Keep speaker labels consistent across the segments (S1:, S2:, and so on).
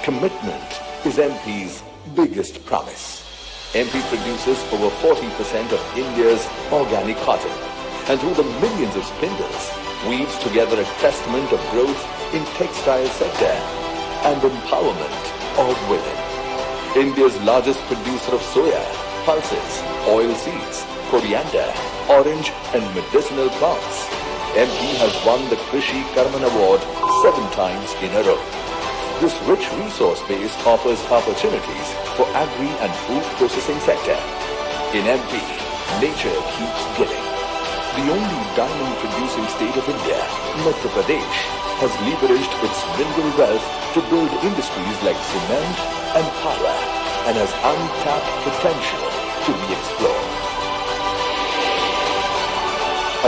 S1: Commitment is MP's biggest promise. MP produces over 40% of India's organic cotton, and through the millions of spindles, weaves together a testament of growth in textile sector and empowerment of women. India's largest producer of soya, pulses, oil seeds, coriander, orange and medicinal plants, MP has won the Krishi Karman Award 7 times in a row. This rich resource base offers opportunities for agri and food processing sector. In MP, nature keeps giving. The only diamond producing state of India, Madhya Pradesh, has leveraged its mineral wealth to build industries like cement and power and has untapped potential to be explored.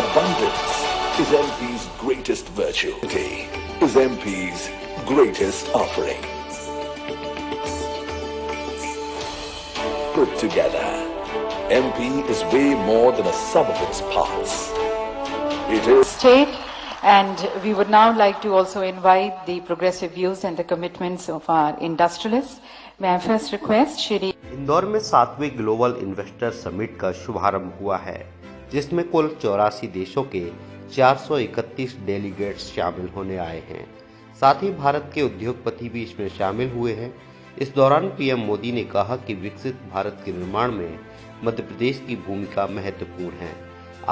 S1: Abundance is MP's greatest virtue. It is MP's greatest offering. Put together, MP is way more than a sum of its parts. It is
S2: state, and we would now like to also invite the progressive views and the commitments of our industrialists. May I first request Shri
S3: Indore में 7वें global investor summit का शुभारंभ हुआ है, जिसमें कुल 84 देशों के 431 delegates शामिल होने आए हैं। साथ ही भारत के उद्योगपति भी इसमें शामिल हुए हैं। इस दौरान पीएम मोदी ने कहा कि विकसित भारत के निर्माण में मध्य प्रदेश की भूमिका महत्वपूर्ण है।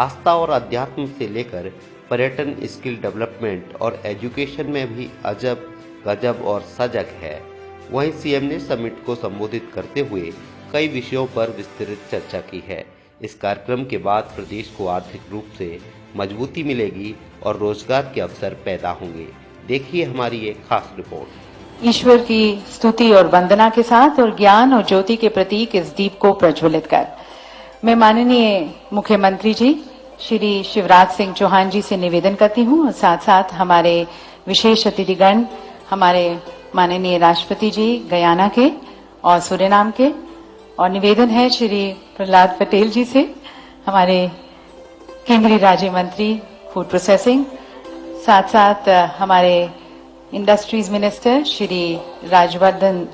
S3: आस्था और अध्यात्म से लेकर पर्यटन, स्किल डेवलपमेंट और एजुकेशन में भी अजब, गजब और सजग है। वहीं सीएम ने समिट को संबोधित करते हुए कई विषयों पर विस्तृत चर्चा की है। इस कार्यक्रम के बाद प्रदेश को आर्थिक रूप से मजबूती मिलेगी और रोजगार के अवसर पैदा होंगे। देखिए हमारी एक खास रिपोर्ट।
S2: ईश्वर की स्तुति और वंदना के साथ और ज्ञान और ज्योति के प्रतीक इस दीप को प्रज्वलित कर मैं माननीय मुख्यमंत्री जी श्री शिवराज सिंह चौहान जी से निवेदन करती हूं और साथ साथ हमारे विशेष अतिथिगण, हमारे माननीय राष्ट्रपति जी गयाना के और सूरीनाम के, और निवेदन है श्री प्रहलाद पटेल जी से, हमारे केंद्रीय राज्य मंत्री फूड प्रोसेसिंग, साथ साथ हमारे इंडस्ट्रीज मिनिस्टर श्री राजवर्धन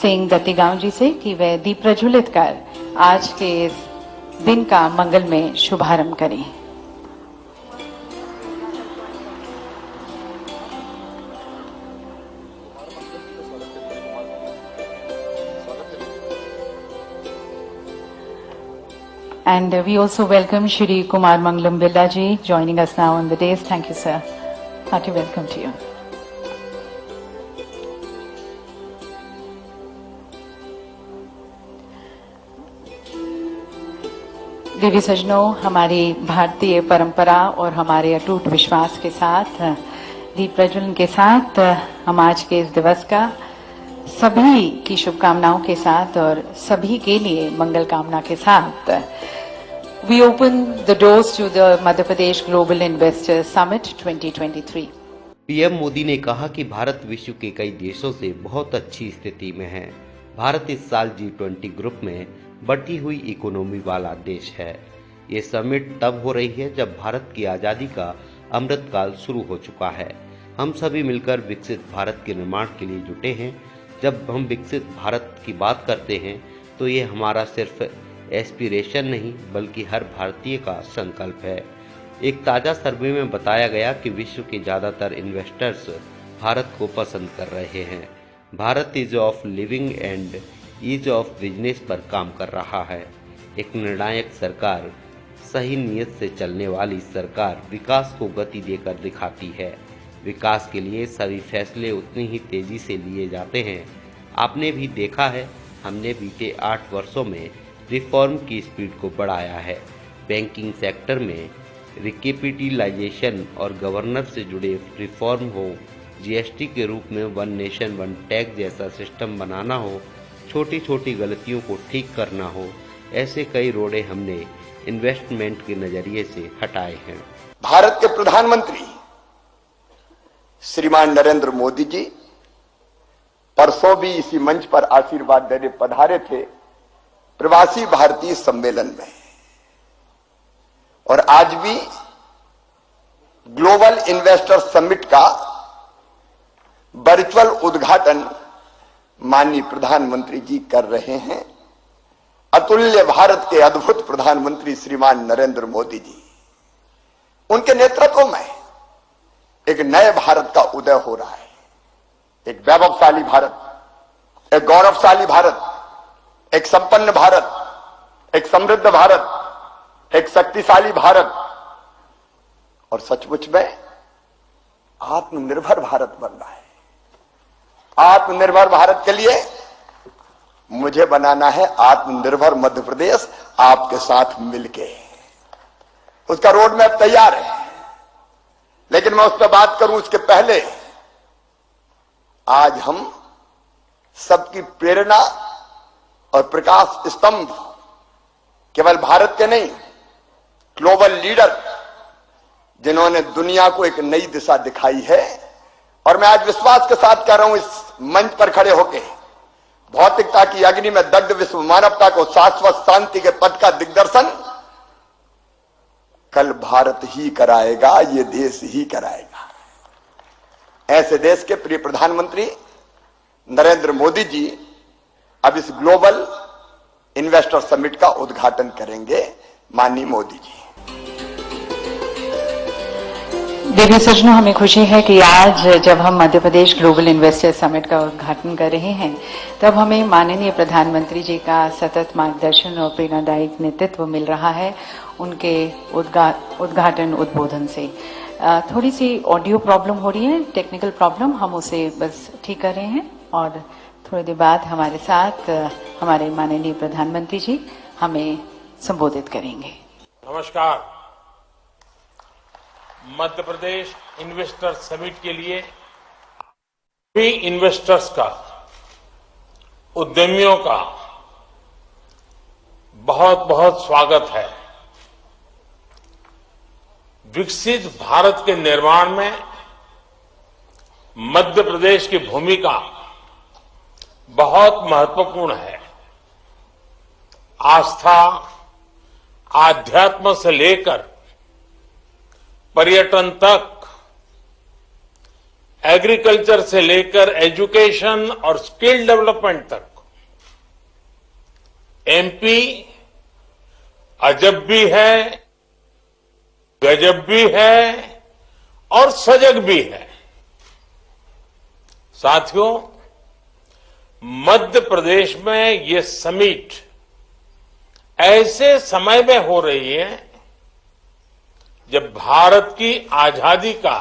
S2: सिंह गतिगांव जी से कि वे दीप प्रज्वलित कर आज के इस दिन का मंगल में शुभारंभ करें। And we also welcome Shri Kumar Mangalam Birla ji joining us now on the dais. Thank you, sir. Hearty welcome to you. देवी सजनों, हमारी भारतीय परंपरा और हमारे अटूट विश्वास के साथ, दीप प्रज्वलन के साथ हम आज के इस दिवस का सभी की शुभकामनाओं के साथ और सभी के लिए मंगल कामना के साथ we open the doors to the Madhya Pradesh Global Investors Summit 2023.
S3: PM Modi ने कहा कि भारत विश्व के कई देशों से बहुत अच्छी स्थिति में है। भारत इस साल G20 ग्रुप में बढ़ती हुई इकोनॉमी वाला देश है। ये समिट तब हो रही है जब भारत की आजादी का अमृतकाल शुरू हो चुका है। हम सभी मिलकर विकसित भारत के निर्माण के लिए जुटे हैं। जब हम विकसित भारत की बात करते हैं तो ये हमारा सिर्फ एस्पिरेशन नहीं बल्कि हर भारतीय का संकल्प है। एक ताज़ा सर्वे में बताया गया कि विश्व के ज़्यादातर इन्वेस्टर्स भारत को पसंद कर रहे हैं। Bharat ease of living and ease of business पर काम कर रहा है। एक निर्णायक सरकार, सही नीयत से चलने वाली सरकार विकास को गति देकर दिखाती है। विकास के लिए सभी फैसले उतनी ही तेजी से लिए जाते हैं। आपने भी देखा है, हमने बीते 8 वर्षों में रिफॉर्म की स्पीड को बढ़ाया है। बैंकिंग सेक्टर में रिकैपिटलाइजेशन और गवर्नेंस से जुड़े रिफॉर्म हो, जीएसटी के रूप में वन नेशन वन टैक्स जैसा सिस्टम बनाना हो, छोटी छोटी गलतियों को ठीक करना हो, ऐसे कई रोड़े हमने इन्वेस्टमेंट के नजरिए से हटाए हैं।
S4: भारत के प्रधानमंत्री श्रीमान नरेंद्र मोदी जी परसों भी इसी मंच पर आशीर्वाद देने पधारे थे प्रवासी भारतीय सम्मेलन में, और आज भी ग्लोबल इन्वेस्टर समिट का वर्चुअल उद्घाटन माननीय प्रधानमंत्री जी कर रहे हैं। अतुल्य भारत के अद्भुत प्रधानमंत्री श्रीमान नरेंद्र मोदी जी, उनके नेतृत्व में एक नए भारत का उदय हो रहा है। एक वैभवशाली भारत, एक गौरवशाली भारत, एक संपन्न भारत, एक समृद्ध भारत, एक शक्तिशाली भारत और सचमुच में आत्मनिर्भर भारत बन रहा है। आत्मनिर्भर भारत के लिए मुझे बनाना है आत्मनिर्भर मध्य प्रदेश, आपके साथ मिलके। उसका रोड मैप तैयार है, लेकिन मैं उस पर बात करूं उसके पहले आज हम सबकी प्रेरणा और प्रकाश स्तंभ केवल भारत के नहीं, ग्लोबल लीडर जिन्होंने दुनिया को एक नई दिशा दिखाई है। और मैं आज विश्वास के साथ कह रहा हूं इस मंच पर खड़े होकर, भौतिकता की अग्नि में दग्ध विश्व मानवता को शाश्वत शांति के पथ का दिग्दर्शन कल भारत ही कराएगा, ये देश ही कराएगा। ऐसे देश के प्रिय प्रधानमंत्री नरेंद्र मोदी जी अब इस ग्लोबल इन्वेस्टर समिट का उद्घाटन करेंगे। माननीय मोदी जी।
S2: देवी सज्जनों, हमें खुशी है कि आज जब हम Madhya Pradesh global investor summit का उद्घाटन कर रहे हैं, तब हमें माननीय प्रधानमंत्री जी का सतत मार्गदर्शन और प्रेरणादायक नेतृत्व मिल रहा है उनके उद्घाटन उद्बोधन से। थोड़ी सी ऑडियो प्रॉब्लम हो रही है, टेक्निकल प्रॉब्लम, हम उसे बस ठीक कर रहे हैं और थोड़ी देर बाद हमारे साथ हमारे माननीय प्रधानमंत्री जी हमें संबोधित करेंगे।
S5: नमस्कार। मध्य प्रदेश इन्वेस्टर समिट के लिए भी इन्वेस्टर्स का, उद्यमियों का बहुत बहुत स्वागत है। विकसित भारत के निर्माण में मध्य प्रदेश की भूमिका बहुत महत्वपूर्ण है। आस्था, आध्यात्म से लेकर पर्यटन तक, एग्रीकल्चर से लेकर एजुकेशन और स्किल डेवलपमेंट तक एमपी अजब भी है, गजब भी है और सजग भी है। साथियों, मध्य प्रदेश में ये समिट ऐसे समय में हो रही है जब भारत की आजादी का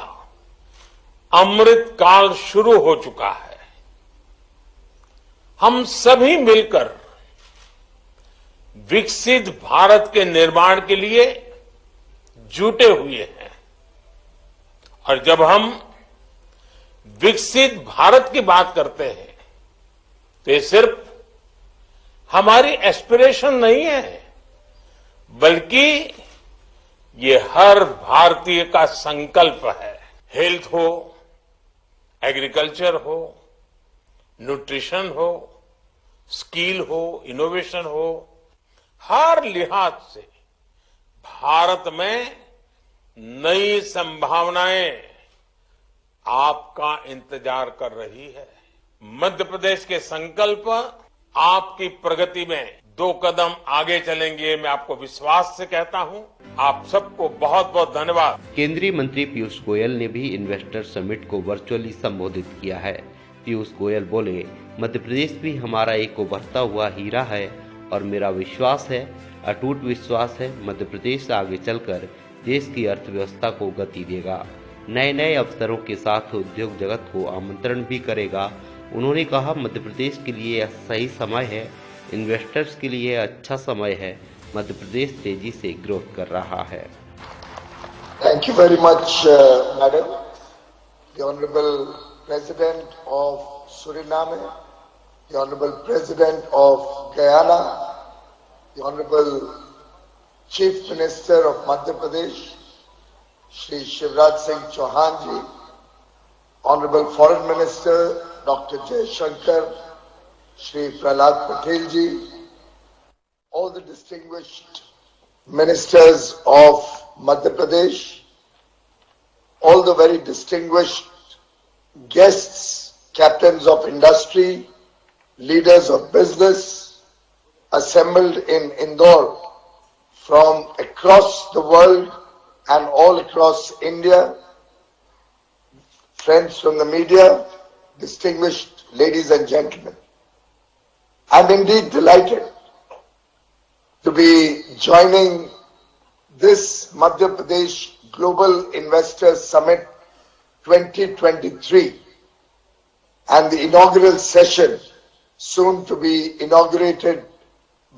S5: अमृत काल शुरू हो चुका है। हम सभी मिलकर विकसित भारत के निर्माण के लिए जुटे हुए हैं। और जब हम विकसित भारत की बात करते हैं तो ये सिर्फ हमारी एस्पिरेशन नहीं है, बल्कि ये हर भारतीय का संकल्प है। हेल्थ हो, एग्रीकल्चर हो, न्यूट्रिशन हो, स्किल हो, इनोवेशन हो, हर लिहाज से भारत में नई संभावनाएं आपका इंतजार कर रही है। मध्य प्रदेश के संकल्प आपकी प्रगति में 2 कदम आगे चलेंगे, मैं आपको विश्वास से कहता हूं। आप सबको बहुत बहुत धन्यवाद।
S3: केंद्रीय मंत्री पीयूष गोयल ने भी इन्वेस्टर समिट को वर्चुअली संबोधित किया है। पीयूष गोयल बोले, मध्य प्रदेश भी हमारा एक उभरता हुआ हीरा है और मेरा विश्वास है, अटूट विश्वास है, मध्य प्रदेश आगे चलकर देश की अर्थव्यवस्था को गति देगा, नए नए अवसरों के साथ उद्योग जगत को आमंत्रण भी करेगा। उन्होंने कहा, मध्य प्रदेश के लिए यह सही समय है, इन्वेस्टर्स के लिए अच्छा समय है, मध्य प्रदेश तेजी से ग्रोथ कर रहा है।
S6: Thank you very much, Madam. The Honorable President of Suriname, the Honorable President of Guyana, the Honorable Chief Minister of Madhya Pradesh, Shri Shivraj Singh Chauhan ji, Honorable Foreign Minister Dr. Jay Shankar, Shri Prahlad Patel ji, all the distinguished ministers of Madhya Pradesh, all the very distinguished guests, captains of industry, leaders of business assembled in Indore from across the world and all across India, friends from the media, distinguished ladies and gentlemen. I'm indeed delighted to be joining this Madhya Pradesh Global Investors Summit 2023 and the inaugural session soon to be inaugurated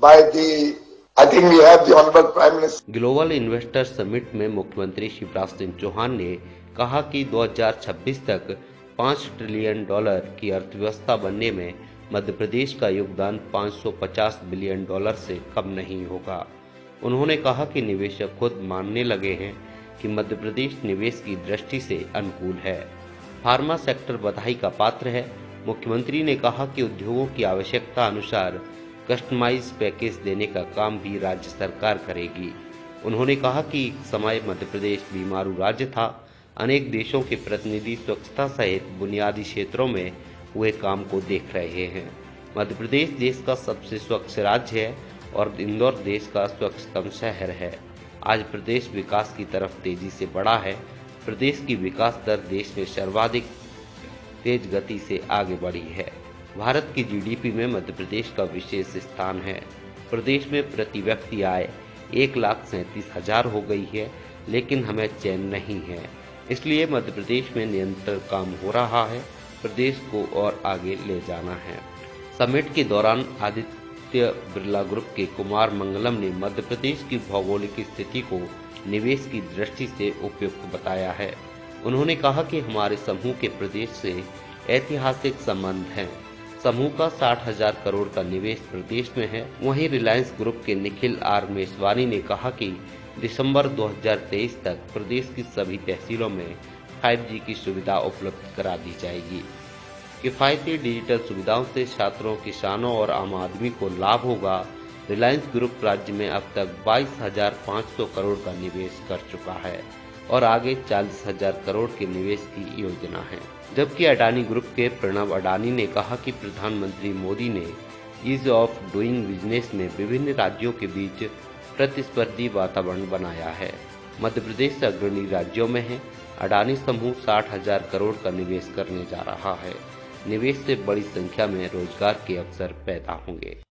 S6: by I think we have the Honorable Prime Minister.
S3: Global investor summit में मुख्यमंत्री शिवराज सिंह चौहान ने कहा कि 2026 तक $5 trillion की अर्थव्यवस्था बनने में मध्य प्रदेश का योगदान $550 बिलियन से कम नहीं होगा। उन्होंने कहा कि निवेशक खुद मानने लगे हैं कि मध्य प्रदेश निवेश की दृष्टि से अनुकूल है। फार्मा सेक्टर बधाई का पात्र है। मुख्यमंत्री ने कहा कि उद्योगों की आवश्यकता अनुसार कस्टमाइज पैकेज देने का काम भी राज्य सरकार करेगी। उन्होंने कहा कि एक समय मध्य प्रदेश बीमारू राज्य था। अनेक देशों के प्रतिनिधि स्वच्छता सहित बुनियादी क्षेत्रों में हुए काम को देख रहे हैं। मध्य प्रदेश देश का सबसे स्वच्छ राज्य है और इंदौर देश का स्वच्छतम शहर है। आज प्रदेश विकास की तरफ तेजी से बढ़ा है। प्रदेश की विकास दर देश में सर्वाधिक तेज गति से आगे बढ़ी है। भारत की जीडीपी में मध्य प्रदेश का विशेष स्थान है। प्रदेश में प्रति व्यक्ति आय 1,37,000 हो गई है, लेकिन हमें चैन नहीं है। इसलिए मध्य प्रदेश में निरंतर काम हो रहा है। प्रदेश को और आगे ले जाना है। समिट के दौरान आदित्य बिरला ग्रुप के कुमार मंगलम ने मध्य प्रदेश की भौगोलिक स्थिति को निवेश की दृष्टि से उपयुक्त बताया है। उन्होंने कहा कि हमारे समूह के प्रदेश से ऐतिहासिक संबंध हैं। समूह का 60,000 करोड़ का निवेश प्रदेश में है। वहीं रिलायंस ग्रुप के निखिल आर मेसवानी ने कहा कि दिसंबर 2023 तक प्रदेश की सभी तहसीलों में 5G की सुविधा उपलब्ध करा दी जाएगी। किफायती डिजिटल सुविधाओं से छात्रों, किसानों और आम आदमी को लाभ होगा। रिलायंस ग्रुप राज्य में अब तक 22,500 करोड़ का निवेश कर चुका है और आगे 40,000 करोड़ के निवेश की योजना है। जबकि अडानी ग्रुप के प्रणव अडानी ने कहा कि प्रधानमंत्री मोदी ने ईज ऑफ डूइंग बिजनेस में विभिन्न राज्यों के बीच प्रतिस्पर्धी वातावरण बनाया है। मध्य प्रदेश अग्रणी राज्यों में है। अडानी समूह 60,000 करोड़ का निवेश करने जा रहा है। निवेश से बड़ी संख्या में रोजगार के अवसर पैदा होंगे।